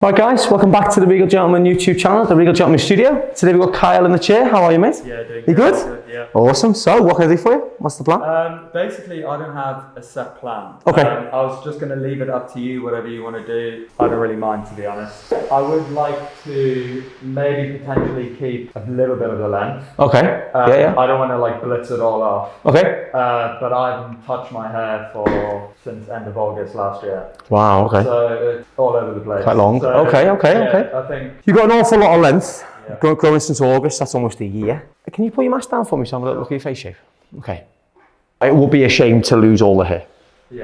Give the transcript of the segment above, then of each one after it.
Right guys, welcome back to the Regal Gentleman YouTube channel, the Regal Gentleman Studio. Today we've got Kyle in the chair. How are you, mate? Yeah, doing you good? good? Yeah. Awesome. So, what can I do for you? What's the plan? Basically, I don't have a set plan. Okay. I was just going to leave it up to you, whatever you want to do. I don't really mind, to be honest. I would like to maybe potentially keep a little bit of the length. Okay. Yeah. I don't want to like blitz it all off. Okay. But I haven't touched my hair since end of August last year. Wow, okay. So it's all over the place. Quite long. So, Okay. I think You've got an awful lot of length. Yeah. Growing since August, that's almost a year. Can you pull your mask down for me so I have a little look at your face shape? Okay. It would be a shame to lose all the hair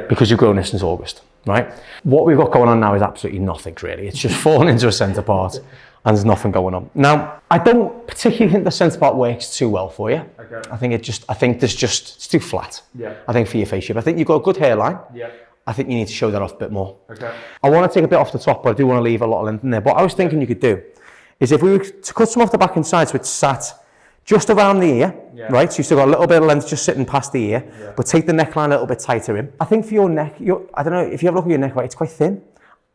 because you've grown it since August, right? What we've got going on now is absolutely nothing really. It's just fallen into a centre part and there's nothing going on. Now, I don't particularly think the centre part works too well for you. Okay. I think it's too flat. Yeah. I think for your face shape. I think you've got a good hairline. Yeah. I think you need to show that off a bit more. Okay. I want to take a bit off the top, but I do want to leave a lot of length in there. What I was thinking you could do is if we were to cut some off the back and side so it's sat just around the ear, right? So you've still got a little bit of length just sitting past the ear, but take the neckline a little bit tighter in. I think for your neck, I don't know, if you have a look at your neck, right, it's quite thin.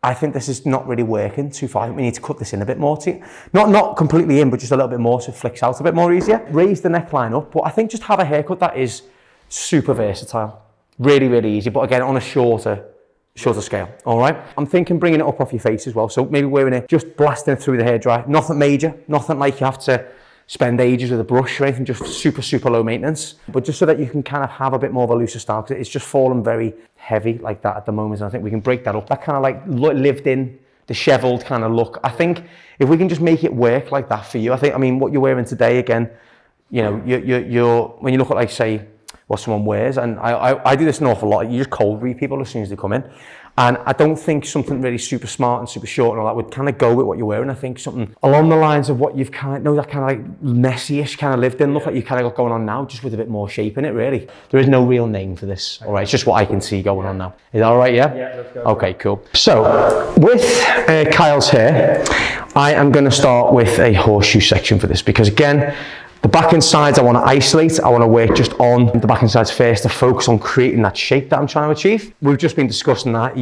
I think this is not really working too far. I think we need to cut this in a bit more. Not completely in, but just a little bit more so it flicks out a bit more easier. Raise the neckline up, but I think just have a haircut that is super versatile. Really, really easy, but again, on a shorter scale, all right? I'm thinking bringing it up off your face as well, so maybe wearing it, just blasting it through the hairdryer. Nothing major, nothing like you have to spend ages with a brush or anything, just super low maintenance, but just so that you can kind of have a bit more of a looser style, because it's just fallen very heavy like that at the moment, and I think we can break that up. That kind of like lived in, disheveled kind of look. I think if we can just make it work like that for you, I mean, what you're wearing today, again, you know, you're when you look at like, say, what someone wears, and I do this an awful lot, you just cold read people as soon as they come in, and I don't think something really super smart and super short and all that would kind of go with what you're wearing. I think something along the lines of what you've kind of, that kind of like messy-ish kind of lived in look like you kind of got going on now, just with a bit more shape in it, really. There is no real name for this, all right? It's just what I can see going on now. Is that all right, yeah? Yeah, let's go. Okay, cool. So, with Kyle's hair, I am going to start with a horseshoe section for this, because again, the back and sides I want to isolate. I want to work just on the back and sides first to focus on creating that shape that I'm trying to achieve. We've just been discussing that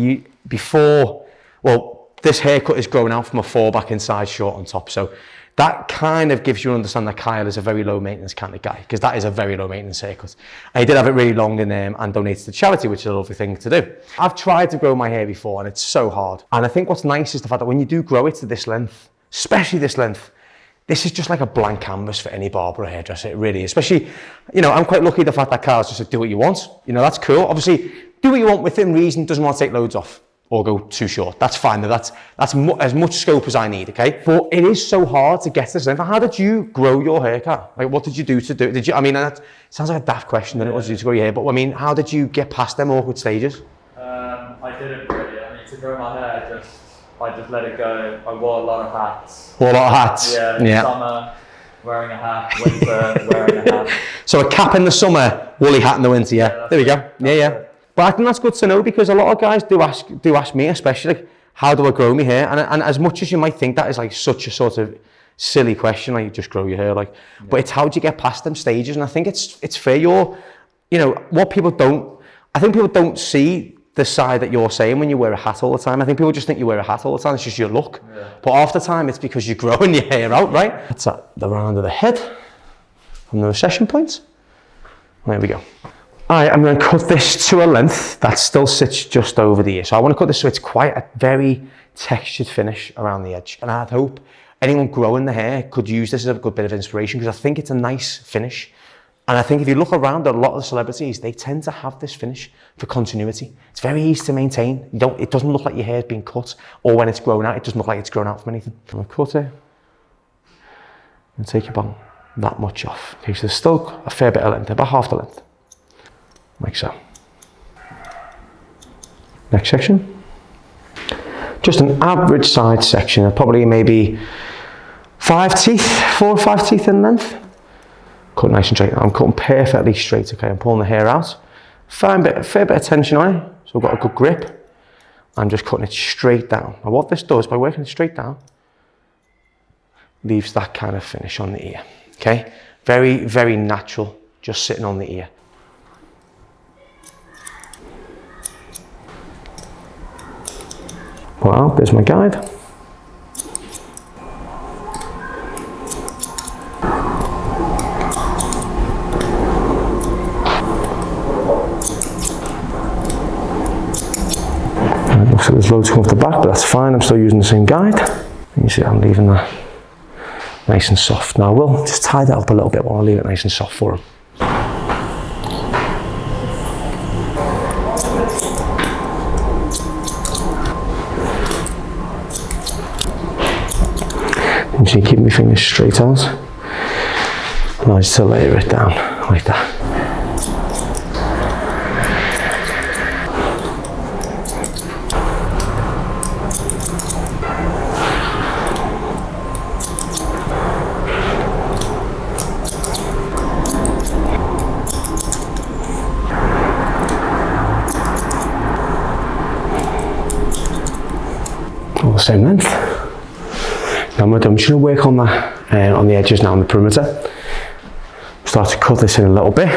this haircut is growing out from a 4 back and side short on top. So that kind of gives you an understanding that Kyle is a very low maintenance kind of guy, because that is a very low maintenance haircut. And he did have it really long and donated to charity, which is a lovely thing to do. I've tried to grow my hair before and it's so hard. And I think what's nice is the fact that when you do grow it to this length, especially this length, this is just like a blank canvas for any barber or hairdresser, it really is. Especially, you know, I'm quite lucky the fact that Carl's just said, do what you want. You know, that's cool. Obviously, do what you want within reason, doesn't want to take loads off or go too short. That's fine, that's as much scope as I need, okay? But it is so hard to get to this length. How did you grow your hair, Carl? Like, what did you do to do it? I mean, that sounds like a daft question than it was to grow your hair, but I mean, how did you get past them awkward stages? I didn't really. I mean, to grow my hair, I just let it go. I wore a lot of hats. Wore a lot of hats? Yeah. Summer, wearing a hat. Winter, wearing a hat. So a cap in the summer, woolly hat in the winter, yeah. There we go. Yeah. But I think that's good to know, because a lot of guys do ask me, especially, like, how do I grow my hair? And as much as you might think that is like such a sort of silly question, like just grow your hair, like, but it's how do you get past them stages? And I think it's fair. You know, what people don't see the side that you're saying when you wear a hat all the time. I think people just think you wear a hat all the time, it's just your look. Yeah. But half the time it's because you're growing your hair out, right? That's at the round of the head from the recession point. There we go. I'm going to cut this to a length that still sits just over the ear. So I want to cut this so it's quite a very textured finish around the edge. And I'd hope anyone growing the hair could use this as a good bit of inspiration, because I think it's a nice finish. And I think if you look around at a lot of the celebrities, they tend to have this finish for continuity. It's very easy to maintain. It doesn't look like your hair's been cut, or when it's grown out, it doesn't look like it's grown out from anything. I'm going to cut it and take about that much off. Okay, so there's still a fair bit of length, about half the length. Like so. Next section. Just an average side section, probably maybe 4 or 5 teeth in length. Cut nice and straight. I'm cutting perfectly straight, okay? I'm pulling the hair out. Fair bit of tension on it, so we've got a good grip. I'm just cutting it straight down. Now what this does, by working it straight down, leaves that kind of finish on the ear, okay? Very, very natural, just sitting on the ear. Well, there's my guide. There's loads come off the back, but that's fine. I'm still using the same guide. You can see I'm leaving that nice and soft. Now I will just tie that up a little bit while I leave it nice and soft for him. You see, keep my fingers straight out. And I just layer it down like that. All the same length. Now I'm just going to work on that on the edges now on the perimeter. Start to cut this in a little bit.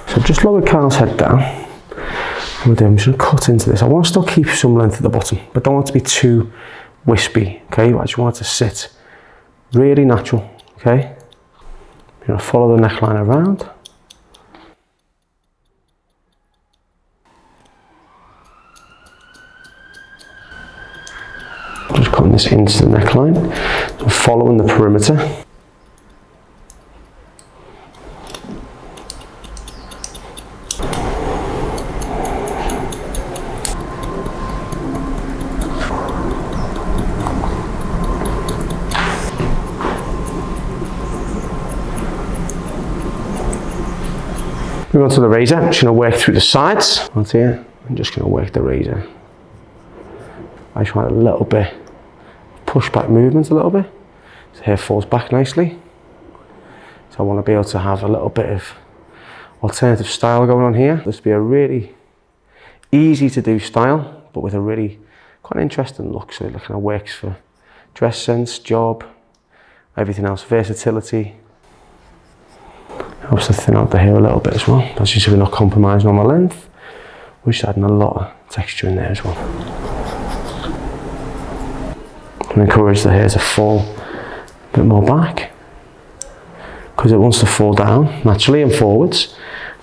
So just lower Carl's head down. I'm just going to cut into this. I want to still keep some length at the bottom, but don't want it to be too wispy. Okay, I just want it to sit really natural. Okay, I'm going to follow the neckline around. Just cutting this into the neckline, so following the perimeter. Move on to the razor. I'm just going to work through the sides. Onto here, I'm just going to work the razor. I just want a little bit push back movement a little bit, so the hair falls back nicely. So I want to be able to have a little bit of alternative style going on here. This will be a really easy to do style, but with a really quite interesting look. So it kind of works for dress sense, job, everything else, versatility. Helps to thin out the hair a little bit as well. As you see, we're not compromising on the length. We're just adding a lot of texture in there as well. And encourage the hair to fall a bit more back, because it wants to fall down naturally and forwards.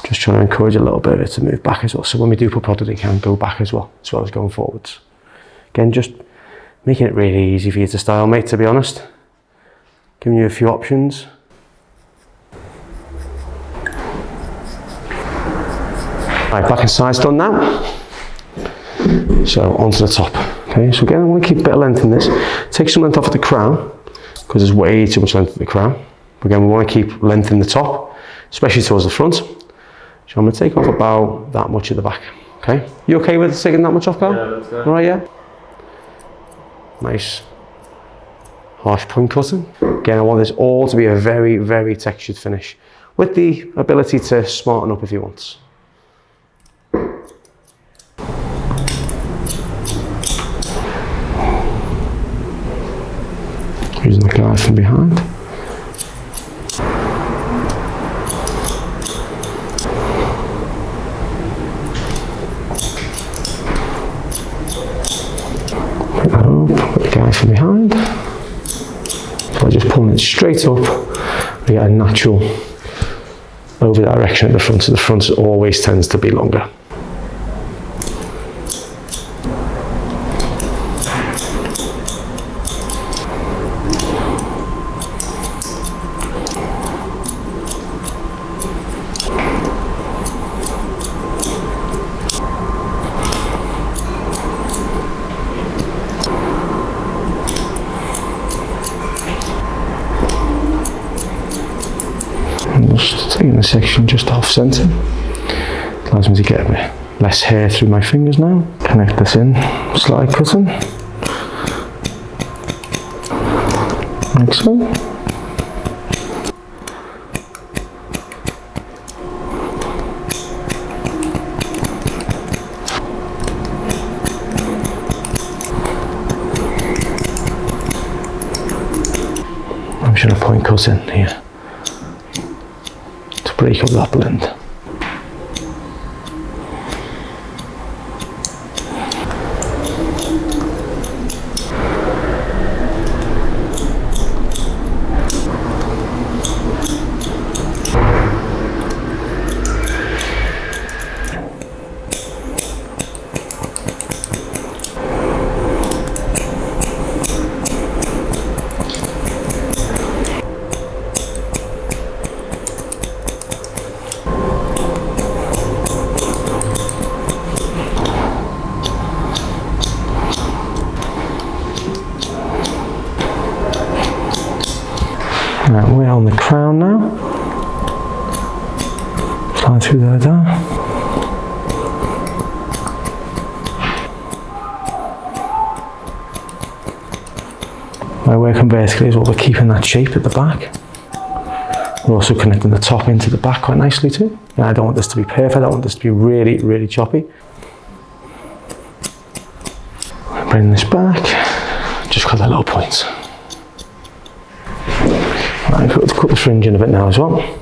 Just trying to encourage a little bit of it to move back as well. So when we do put product, it can go back as well as going forwards. Again, just making it really easy for you to style, mate, to be honest. Giving you a few options. Right, back and side's done now. So onto the top. Okay, so again, I want to keep a bit of length in this. Take some length off at the crown, because there's way too much length at the crown. Again, we want to keep length in the top, especially towards the front. So I'm going to take off about that much at the back. Okay, you okay with taking that much off, Carl? Yeah, let's go. All right, yeah. Nice, harsh point cutting. Again, I want this all to be a very, very textured finish, with the ability to smarten up if you want. Using the guide from behind. Pick that up, put the guide from behind. So I'm just pulling it straight up. We get a natural over direction at the front, so the front always tends to be longer. Just taking the section just off centre. Allows me to get a bit less hair through my fingers now. Connect this in, slide cutting. Like so. I'm just going to point cut in here. Break up that blend. Right, we're on the crown now. Slide through there down. By working vertically is what we're keeping that shape at the back. We're also connecting the top into the back quite nicely too. I don't want this to be perfect, I want this to be really, really choppy. Bring this back, just cut that little point. Right, cut the fringe in a bit now as well.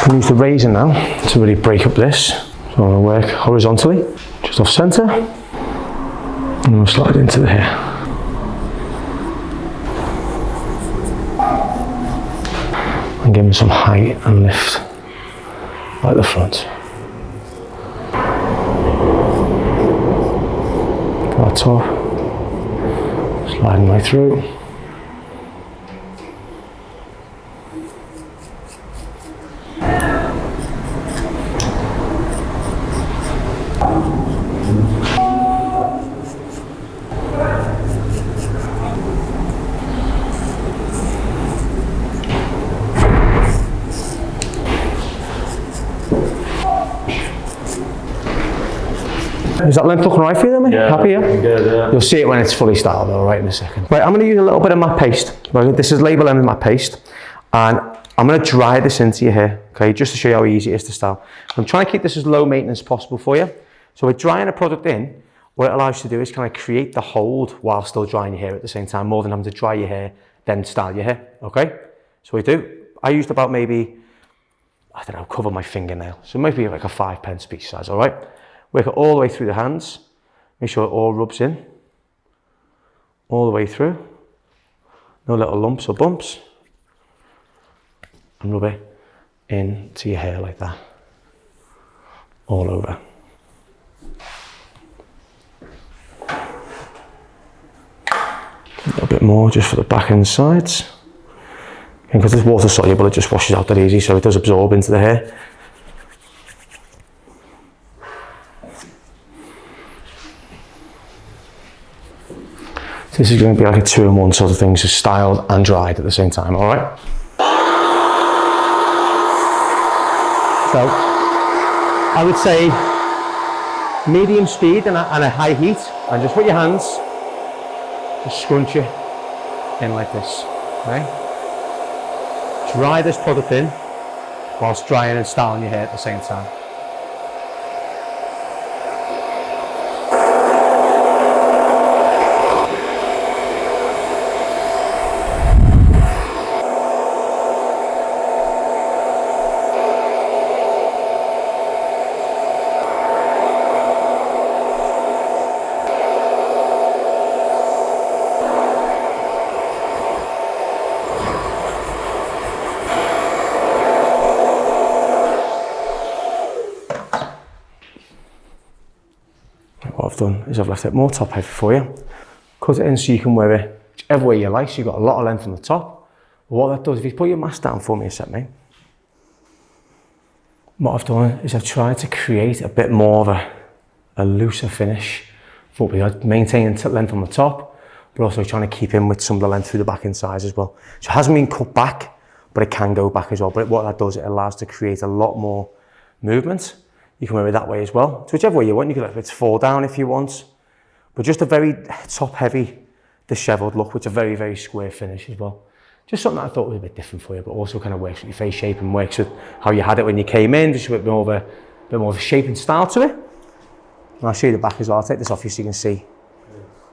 I'll use the razor now to really break up this. So I'm going to work horizontally, just off centre, and we'll slide into the hair. And give them some height and lift, like the front. That top, sliding right through. Is that length looking right for you then, mate? Yeah, happy, yeah? good, yeah. You'll see it when it's fully styled though, right in a second. Right, I'm going to use a little bit of matte paste. Right, this is label M in matte paste. And I'm going to dry this into your hair, okay, just to show you how easy it is to style. I'm trying to keep this as low maintenance as possible for you. So we're drying a product in, what it allows you to do is kind of create the hold while still drying your hair at the same time, more than having to dry your hair, then style your hair, okay? So we do. I used about maybe, I don't know, cover my fingernail. So maybe like a 5 pence piece size, all right? Work it all the way through the hands. Make sure it all rubs in. All the way through. No little lumps or bumps. And rub it into your hair like that. All over. A little bit more just for the back and sides. And because it's water soluble, it just washes out that easy, so it does absorb into the hair. This is going to be like a 2-in-1 sort of thing, so styled and dried at the same time, all right? So, I would say medium speed and a high heat, and just with your hands, just scrunch it in like this, okay? Dry this product in whilst drying and styling your hair at the same time. What I've done is I've left it more top heavy for you. Cut it in so you can wear it whichever way you like, so you've got a lot of length on the top. But what that does, if you put your mask down for me a sec, mate. What I've done is I've tried to create a bit more of a looser finish, but we are maintaining length on the top, but also trying to keep in with some of the length through the back and sides as well. So it hasn't been cut back, but it can go back as well. But what that does, it allows to create a lot more movement. You can wear it that way as well. So whichever way you want, you can let it fall down if you want. But just a very top heavy, dishevelled look, with a very, very square finish as well. Just something that I thought was a bit different for you, but also kind of works with your face shape and works with how you had it when you came in, just a bit more of a shape and style to it. And I'll show you the back as well. I'll take this off you so you can see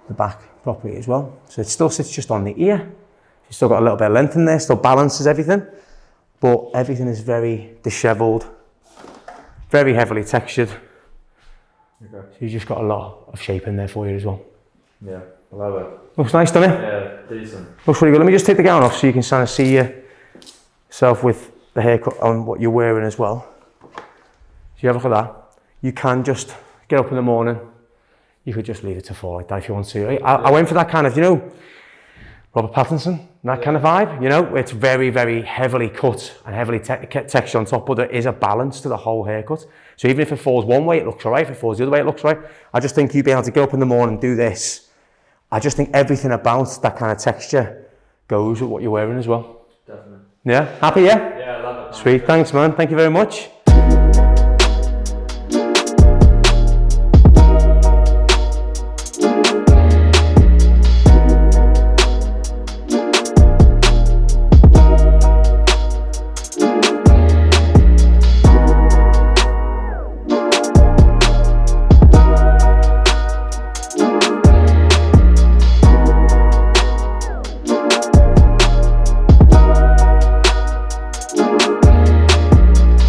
the back properly as well. So it still sits just on the ear. You've still got a little bit of length in there, still balances everything, but everything is very dishevelled. Very heavily textured. Okay. So you've just got a lot of shape in there for you as well. Yeah. I love it. Looks nice, doesn't it? Yeah, decent. Looks really good. Let me just take the gown off so you can kind of see yourself with the haircut on what you're wearing as well. So you have a look at that. You can just get up in the morning. You could just leave it to fall like that if you want to. I went for that kind of, you know, Robert Pattinson, that kind of vibe, you know, it's very, very heavily cut and heavily textured on top, but there is a balance to the whole haircut. So even if it falls one way, it looks all right. If it falls the other way, it looks all right. I just think you being able to get up in the morning and do this, I just think everything about that kind of texture goes with what you're wearing as well. Definitely. Yeah, happy, yeah? Yeah, I love it. Sweet, thanks man, thank you very much.